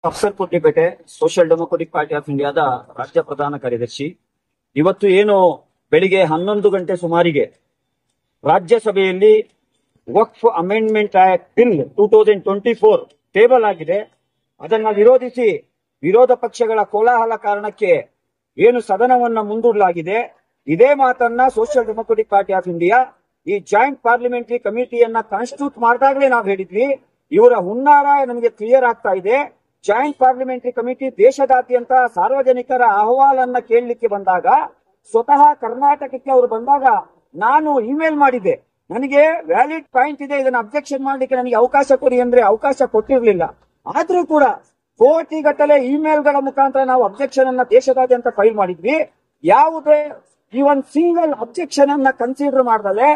Afsar ಕುಟ್ಲಿಪೇಟೆ social Democratic Party of ಇಂಡಿಯಾದ ರಾಜ್ಯ ಪ್ರಧಾನ ಕಾರ್ಯದರ್ಶಿ. ಇವತ್ತು ಏನು ಬೆಳಿಗ್ಗೆ 11 ಗಂಟೆ ಸುಮಾರಿಗೆ ರಾಜ್ಯಸಭೆಯಲ್ಲಿ ವಕ್ಫ್ ಅಮೆಂಡ್ಮೆಂಟ್ ಆಕ್ಟ್ ಬಿಲ್ 2024 ಟೇಬಲ್ ಆಗಿದೆ. ಅದನ್ನ ವಿರೋಧಿಸಿ ವಿರೋಧ ಪಕ್ಷಗಳ ಕೋಲಾಹಲ ಕಾರಣಕ್ಕೆ ಏನು ಸದನವನ್ನ ಮುಂದೂಡಲಾಗಿದೆ. ಇದೇ ಮಾತನ್ನ social Democratic Party of India ಈ ಜಾಯಿಂಟ್ ಪಾರ್ಲಿಮೆಂಟರಿ ಕಮಿಟಿಯನ್ನ ಕಾನ್ಸ್ಟಿಟ್ಯೂಟ್ ಮಾಡಿದಾಗಲೇ ನಾವು ಹೇಳಿದ್ವಿ, ಇವರ ಹುನ್ನಾರ ನಮಗೆ ಕ್ಲಿಯರ್ ಆಗ್ತಾ ಇದೆ. ಜಾಯಿಂಟ್ ಪಾರ್ಲಿಮೆಂಟರಿ ಕಮಿಟಿ ದೇಶದಾದ್ಯಂತ ಸಾರ್ವಜನಿಕರ ಅಹವಾಲನ್ನ ಕೇಳಲಿಕ್ಕೆ ಬಂದಾಗ, ಸ್ವತಃ ಕರ್ನಾಟಕಕ್ಕೆ ಅವರು ಬಂದಾಗ ನಾನು ಇಮೇಲ್ ಮಾಡಿದ್ದೆ, ನನಗೆ ವ್ಯಾಲಿಡ್ ಪಾಯಿಂಟ್ ಇದೆ, ಇದನ್ನ ಅಬ್ಜೆಕ್ಷನ್ ಮಾಡ್ಲಿಕ್ಕೆ ನನಗೆ ಅವಕಾಶ ಕೊಡಿ ಅಂದ್ರೆ ಅವಕಾಶ ಕೊಟ್ಟಿರ್ಲಿಲ್ಲ. ಆದ್ರೂ ಕೂಡ ಕೋಟಿಗಟ್ಟಲೆ ಇಮೇಲ್ಗಳ ಮುಖಾಂತರ ನಾವು ಅಬ್ಜೆಕ್ಷನ್ ಅನ್ನ ದೇಶದಾದ್ಯಂತ ಫೈಲ್ ಮಾಡಿದ್ವಿ. ಯಾವುದೇ ಈ ಒಂದು ಸಿಂಗಲ್ ಅಬ್ಜೆಕ್ಷನ್ ಅನ್ನ ಕನ್ಸಿಡರ್ ಮಾಡದಲೆ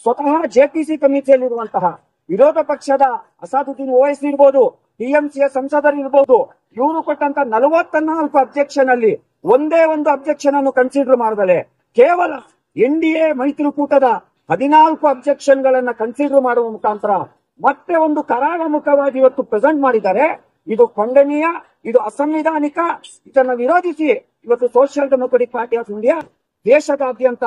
ಸ್ವತಃ ಜೆಪಿಸಿ ಕಮಿಟಿಯಲ್ಲಿರುವಂತಹ ವಿರೋಧ ಪಕ್ಷದ ಅಸಾದುದ್ದೀನ್ ಓವೈಸಿ ಇರ್ಬೋದು, ಟಿಎಂಸಿಯ ಸಂಸದರು ಇರ್ಬೋದು, ಇವರು ಕೊಟ್ಟಂತ 44 ಅಬ್ಜೆಕ್ಷನ್ ಅಲ್ಲಿ ಒಂದೇ ಒಂದು ಅಬ್ಜೆಕ್ಷನ್ ಅನ್ನು ಕನ್ಸಿಡರ್ ಮಾಡದಲೆ ಕೇವಲ ಎನ್ಡಿಎ ಮೈತ್ರಿಕೂಟದ 14 ಅಬ್ಜೆಕ್ಷನ್ ಗಳನ್ನ ಕನ್ಸಿಡರ್ ಮಾಡುವ ಮುಖಾಂತರ ಮತ್ತೆ ಒಂದು ಕರಾಳಮುಖವಾಗಿ ಇವತ್ತು ಪ್ರೆಸೆಂಟ್ ಮಾಡಿದ್ದಾರೆ. ಇದು ಖಂಡನೀಯ, ಇದು ಅಸಂವಿಧಾನಿಕ. ಇದನ್ನ ವಿರೋಧಿಸಿ ಇವತ್ತು social Democratic Party of India ದೇಶದಾದ್ಯಂತ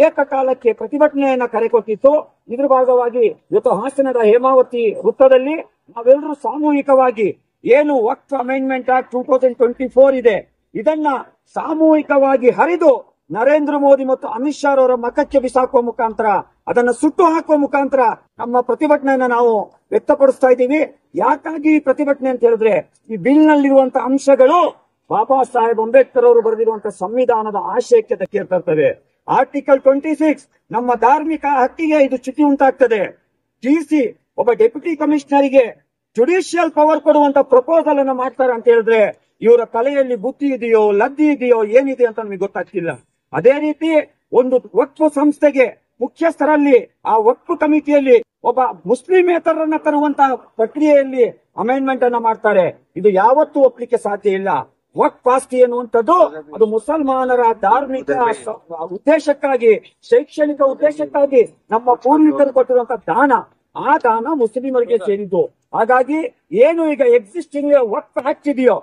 ಏಕಕಾಲಕ್ಕೆ ಪ್ರತಿಭಟನೆಯನ್ನ ಕರೆ ಕೊಟ್ಟಿತ್ತು. ಇದ್ರ ಭಾಗವಾಗಿ ಇವತ್ತು ಹಾಸನದ ಹೇಮಾವತಿ ವೃತ್ತದಲ್ಲಿ ನಾವೆಲ್ಲರೂ ಸಾಮೂಹಿಕವಾಗಿ ಏನು ವಕ್ಫ್ ಅಮೆಂಡ್ಮೆಂಟ್ ಆಕ್ಟ್ 2024 ಇದೆ, ಇದನ್ನ ಸಾಮೂಹಿಕವಾಗಿ ಹರಿದು ನರೇಂದ್ರ ಮೋದಿ ಮತ್ತು ಅಮಿತ್ ಶಾ ಅವರ ಮಖಕ್ಕೆ ಬಿಸಾಕುವ ಮುಖಾಂತರ, ಅದನ್ನ ಸುಟ್ಟು ಹಾಕುವ ಮುಖಾಂತರ ನಮ್ಮ ಪ್ರತಿಭಟನೆಯನ್ನ ನಾವು ವ್ಯಕ್ತಪಡಿಸ್ತಾ ಇದ್ದೀವಿ. ಯಾಕಾಗಿ ಈ ಪ್ರತಿಭಟನೆ ಅಂತ ಹೇಳಿದ್ರೆ, ಈ ಬಿಲ್ ನಲ್ಲಿರುವಂತಹ ಅಂಶಗಳು ಬಾಬಾ ಸಾಹೇಬ್ ಅಂಬೇಡ್ಕರ್ ಅವರು ಬರೆದಿರುವಂತಹ ಸಂವಿಧಾನದ ಆಶಯಕ್ಕೆ ಧಕ್ಕೆ ತರ್ತವೆ. ಆರ್ಟಿಕಲ್ 26 ನಮ್ಮ ಧಾರ್ಮಿಕ ಹಕ್ಕಿಗೆ ಇದು ಚ್ಯುತಿ ಉಂಟಾಗ್ತದೆ. ಡಿಸಿ ಒಬ್ಬ ಡೆಪ್ಯೂಟಿ ಕಮಿಷನರ್ಗೆ ಜುಡಿಷಿಯಲ್ ಪವರ್ ಕೊಡುವಂತ ಪ್ರಪೋಸಲ್ ಅನ್ನು ಮಾಡ್ತಾರೆ ಅಂತ ಹೇಳಿದ್ರೆ, ಇವರ ತಲೆಯಲ್ಲಿ ಬುದ್ಧಿ ಇದೆಯೋ ಲದ್ದಿ ಇದೆಯೋ ಏನಿದೆ ಅಂತ ನಮಗೆ ಗೊತ್ತಾಗ್ತಿಲ್ಲ. ಅದೇ ರೀತಿ ಒಂದು ವಕ್ಫ್ ಸಂಸ್ಥೆಗೆ ಮುಖ್ಯಸ್ಥರಲ್ಲಿ ಆ ವಕ್ಫ್ ಕಮಿಟಿಯಲ್ಲಿ ಒಬ್ಬ ಮುಸ್ಲಿಮೇತರನ್ನ ತರುವಂತಹ ಪ್ರಕ್ರಿಯೆಯಲ್ಲಿ ಅಮೆಂಡ್ಮೆಂಟ್ ಅನ್ನ ಮಾಡ್ತಾರೆ. ಇದು ಯಾವತ್ತೂ ಒಪ್ಲಿಕ್ಕೆ ಸಾಧ್ಯ ಇಲ್ಲ. ವಕ್ಫ್ ಆಸ್ತಿ ಎನ್ನುವಂಥದ್ದು ಅದು ಮುಸಲ್ಮಾನರ ಧಾರ್ಮಿಕ ಉದ್ದೇಶಕ್ಕಾಗಿ, ಶೈಕ್ಷಣಿಕ ಉದ್ದೇಶಕ್ಕಾಗಿ ನಮ್ಮ ಪೂರ್ವಿಕರು ಕೊಟ್ಟಿರುವಂತಹ ದಾನ. ಆ ದಾನ ಮುಸ್ಲಿಮರಿಗೆ ಸೇರಿದ್ದು. ಹಾಗಾಗಿ ಏನು ಈಗ ಎಕ್ಸಿಸ್ಟಿಂಗ್ ವಕ್ಫ್ ಆಕ್ಟ್ ಇದೆಯೋ,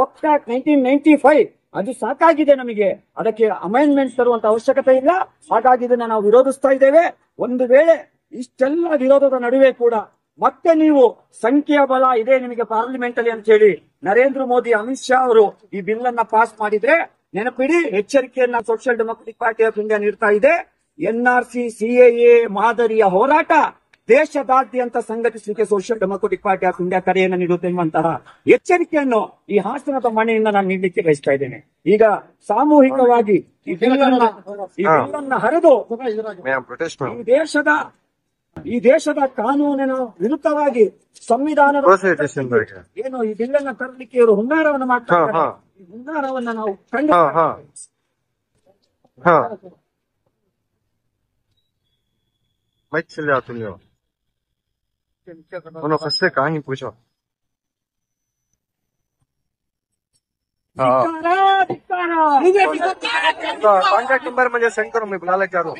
ವಕ್ಫ್ ಆಕ್ಟ್ 1995 ಅದು ಸಾಕಾಗಿದೆ ನಮಗೆ. ಅದಕ್ಕೆ ಅಮೆಂಡ್ಮೆಂಟ್ ತರುವಂತ ಅವಶ್ಯಕತೆ ಇಲ್ಲ. ಹಾಗಾಗಿ ಇದನ್ನ ನಾವು ವಿರೋಧಿಸ್ತಾ ಇದ್ದೇವೆ. ಒಂದು ವೇಳೆ ಇಷ್ಟೆಲ್ಲ ವಿರೋಧದ ನಡುವೆ ಕೂಡ ಮತ್ತೆ ನೀವು ಸಂಖ್ಯೆಯ ಬಲ ಇದೆ ನಿಮಗೆ ಪಾರ್ಲಿಮೆಂಟ್ ಅಲ್ಲಿ ಅಂತ ಹೇಳಿ ನರೇಂದ್ರ ಮೋದಿ, ಅಮಿತ್ ಶಾ ಅವರು ಈ ಬಿಲ್ ಅನ್ನ ಪಾಸ್ ಮಾಡಿದ್ರೆ ನೆನಪಿಡಿ, ಎಚ್ಚರಿಕೆಯನ್ನ Social Democratic Party of India ನೀಡ್ತಾ ಇದೆ. ಎನ್ಆರ್ಸಿ, ಸಿಎಎ ಮಾದರಿಯ ಹೋರಾಟ ದೇಶದಾದ್ಯಂತ ಸಂಘಟಿಸಲಿಕ್ಕೆ Social Democratic Party of India ಕರೆಯನ್ನು ನೀಡುತ್ತೆ ಎನ್ನುವಂತಹ ಎಚ್ಚರಿಕೆಯನ್ನು ಈ ಹಾಸನದ ಮನೆಯಿಂದ ನಾನು ನೀಡಲಿಕ್ಕೆ ಬಯಸ್ತಾ ಇದ್ದೇನೆ. ಈಗ ಸಾಮೂಹಿಕವಾಗಿ ಈ ಬಿಲ್ ಅನ್ನ ಹರಿದು ಈ ದೇಶದ ಕಾನೂನಿನ ವಿರುದ್ಧವಾಗಿ ಸಂವಿಧಾನದ ಏನು ಈ ಬಿಲ್ ಅನ್ನ ತರಲಿಕ್ಕೆ ಇವರು ಹುನ್ನಾರವನ್ನು ಮಾಡ್ತಾರೆ. ಈ ಹುನ್ನಾರವನ್ನ ನಾವು कॉन्टैक्ट नंबर मुझे सेंड करो, मैं बुला लेके आ रहा हूँ.